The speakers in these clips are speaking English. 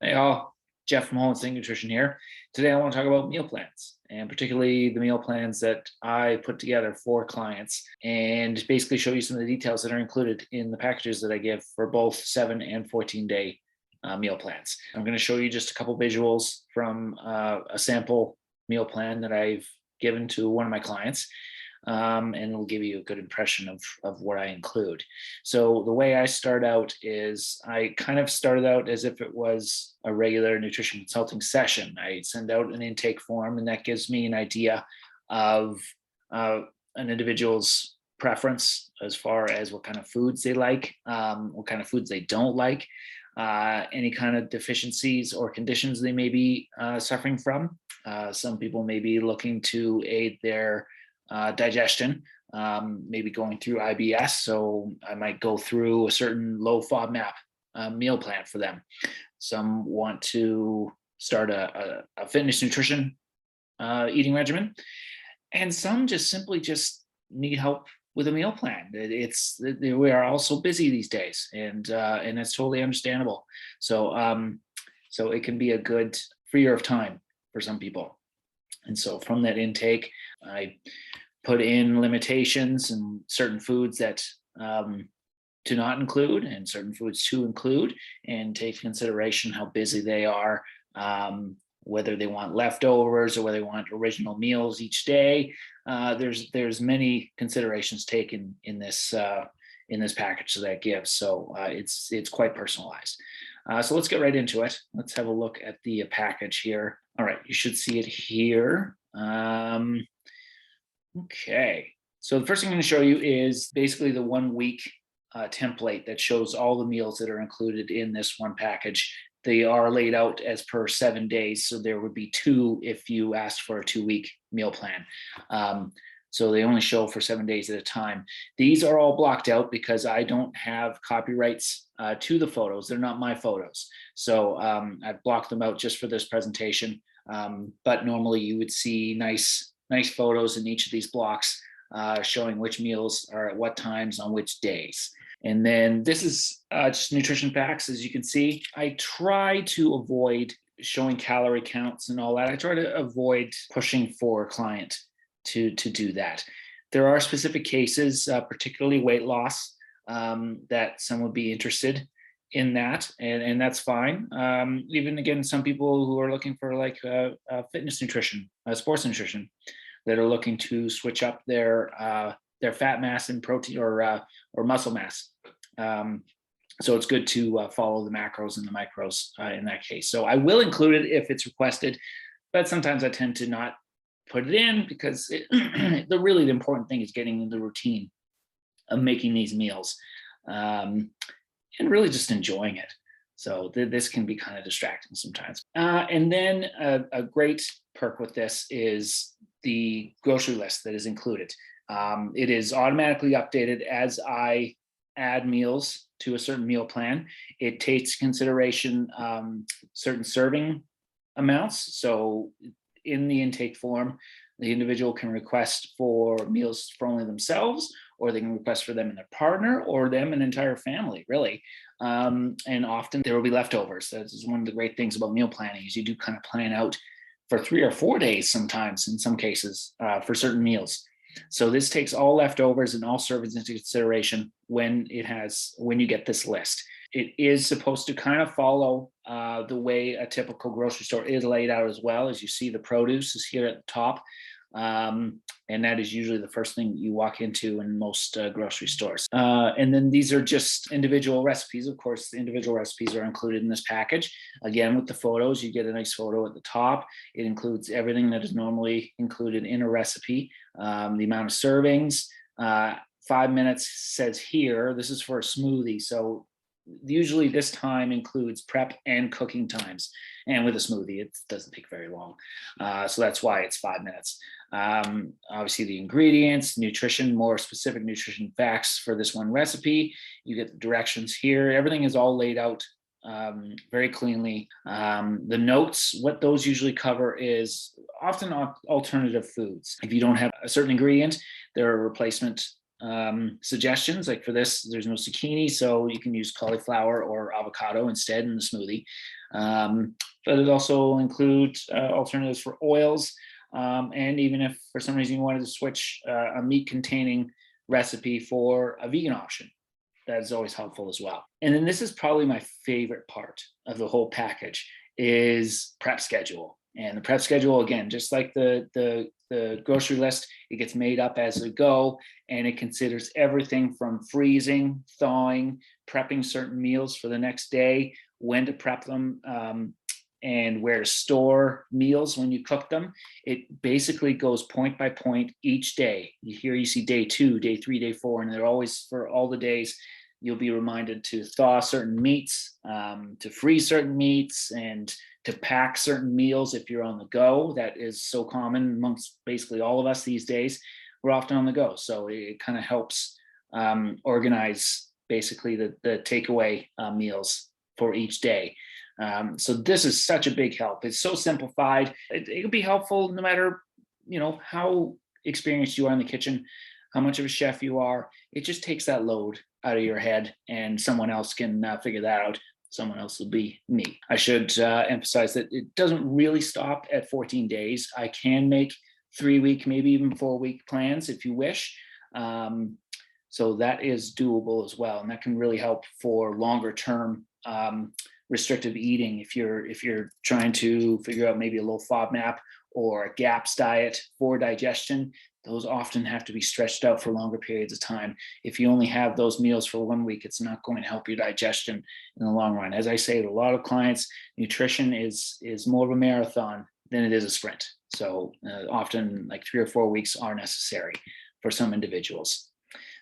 Hey all, Jeff from Holistic Nutrition here. Today I want to talk about meal plans, and particularly the meal plans that I put together for clients, and basically show you some of the details that are included in the packages that I give for both 7 and 14-day meal plans. I'm going to show you just a couple visuals from a sample meal plan that I've given to one of my clients. And it'll give you a good impression of what I include. So the way I start out is I kind of started out as if it was a regular nutrition consulting session. I send out an intake form, and that gives me an idea of an individual's preference as far as what kind of foods they like, what kind of foods they don't like, any kind of deficiencies or conditions they may be suffering from. Some people may be looking to aid their digestion, maybe going through IBS. So I might go through a certain low FODMAP meal plan for them. Some want to start a fitness nutrition eating regimen, and some just simply just need help with a meal plan. We are all so busy these days, and it's totally understandable. So it can be a good freer of time for some people. And so from that intake, I put in limitations and certain foods that to not include and certain foods to include, and take consideration how busy they are, whether they want leftovers or whether they want original meals each day. There's many considerations taken in this package that I give. So it's quite personalized. So let's get right into it. Let's have a look at the package here. All right, you should see it here. Okay, so the first thing I'm going to show you is basically the 1 week template that shows all the meals that are included in this one package. They are laid out as per 7 days, so there would be 2 if you asked for a 2-week meal plan. So they only show for 7 days at a time. These are all blocked out because I don't have copyrights to the photos. They're not my photos. So I've blocked them out just for this presentation. But normally you would see nice photos in each of these blocks showing which meals are at what times on which days. And then this is just nutrition facts. As you can see, I try to avoid showing calorie counts and all that. I try to avoid pushing for a client to do that. There are specific cases, particularly weight loss, that some would be interested in that, and that's fine. Even again, some people who are looking for like fitness nutrition, sports nutrition, that are looking to switch up their fat mass and protein or muscle mass. So it's good to follow the macros and the micros in that case. So I will include it if it's requested, but sometimes I tend to not put it in because the really important thing is getting in the routine of making these meals. And really just enjoying it. So this can be kind of distracting sometimes. And then a great perk with this is the grocery list that is included. It is automatically updated as I add meals to a certain meal plan. It takes consideration certain serving amounts. So in the intake form, the individual can request for meals for only themselves, or they can request for them and their partner, or them and entire family, really. And often there will be leftovers. This is one of the great things about meal planning is you do kind of plan out for 3 or 4 days sometimes, in some cases, for certain meals. So this takes all leftovers and all servings into consideration when you get this list. It is supposed to kind of follow the way a typical grocery store is laid out as well. As you see, the produce is here at the top. And that is usually the first thing you walk into in most grocery stores. And then these are just individual recipes. Of course, the individual recipes are included in this package. Again, with the photos, you get a nice photo at the top. It includes everything that is normally included in a recipe, the amount of servings. 5 minutes says here, this is for a smoothie. So usually this time includes prep and cooking times. And with a smoothie, it doesn't take very long. So that's why it's 5 minutes. Obviously the ingredients, nutrition, more specific nutrition facts for this one recipe. You get the directions here. Everything is all laid out very cleanly. The notes, what those usually cover is often alternative foods. If you don't have a certain ingredient, there are replacement suggestions. Like for this, there's no zucchini, so you can use cauliflower or avocado instead in the smoothie. But it also includes alternatives for oils. And even if for some reason you wanted to switch a meat containing recipe for a vegan option, that is always helpful as well. And then this is probably my favorite part of the whole package is prep schedule. And the prep schedule, again, just like the grocery list, it gets made up as we go, and it considers everything from freezing, thawing, prepping certain meals for the next day, when to prep them, and where to store meals when you cook them. It basically goes point by point each day. Here you see day 2, day 3, day 4, and they're always for all the days. You'll be reminded to thaw certain meats, to freeze certain meats, and to pack certain meals if you're on the go. That is so common amongst basically all of us these days. We're often on the go. So it kind of helps organize basically the takeaway meals for each day. So this is such a big help. It's so simplified. It can be helpful no matter, how experienced you are in the kitchen, how much of a chef you are. It just takes that load out of your head, and someone else can figure that out. Someone else will be me. I should emphasize that it doesn't really stop at 14 days. I can make 3-week, maybe even 4-week plans if you wish. So that is doable as well. And that can really help for longer term restrictive eating. If you're trying to figure out maybe a low FODMAP or a GAPS diet for digestion, those often have to be stretched out for longer periods of time. If you only have those meals for 1 week, it's not going to help your digestion in the long run. As I say to a lot of clients, nutrition is more of a marathon than it is a sprint. So often like 3 or 4 weeks are necessary for some individuals.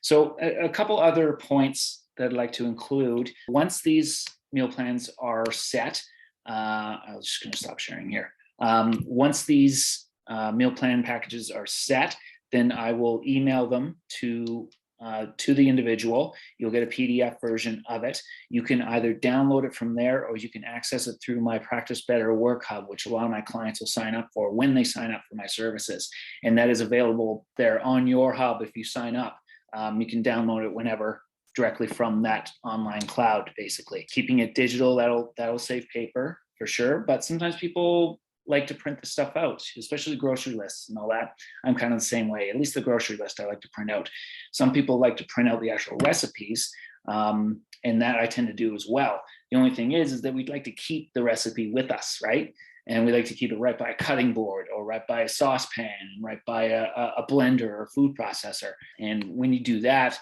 So a couple other points that I'd like to include. Once these meal plans are set, I'm just going to stop sharing here. Once these meal plan packages are set, then I will email them to the individual. You'll get a PDF version of it. You can either download it from there, or you can access it through my Practice Better Work Hub, which a lot of my clients will sign up for when they sign up for my services. And that is available there on your hub if you sign up. You can download it whenever directly from that online cloud, basically. Keeping it digital, that'll save paper for sure. But sometimes people like to print the stuff out, especially grocery lists and all that. I'm kind of the same way. At least the grocery list I like to print out. Some people like to print out the actual recipes, and that I tend to do as well. The only thing is that we'd like to keep the recipe with us, right? And we like to keep it right by a cutting board, or right by a saucepan, right by a blender or food processor. And when you do that,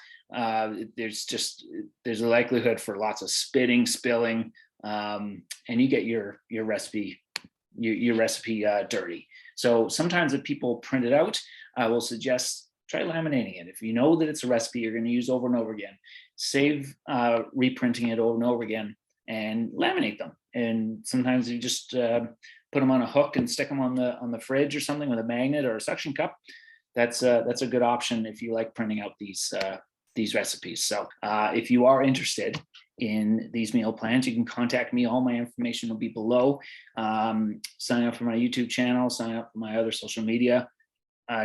there's a likelihood for lots of spitting, spilling, and you get your recipe dirty. So sometimes if people print it out, I will suggest try laminating it. If you know that it's a recipe you're going to use over and over again, save reprinting it over and over again and laminate them. And sometimes you just put them on a hook and stick them on the fridge or something with a magnet or a suction cup. That's a good option if you like printing out these recipes. So if you are interested in these meal plans, you can contact me. All my information will be below. Sign up for my YouTube channel, sign up for my other social media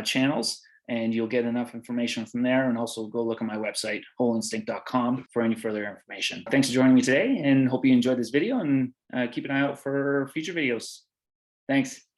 channels, and you'll get enough information from there. And also go look at my website, wholeinstinct.com, for any further information. Thanks for joining me today, and hope you enjoyed this video, and keep an eye out for future videos. Thanks.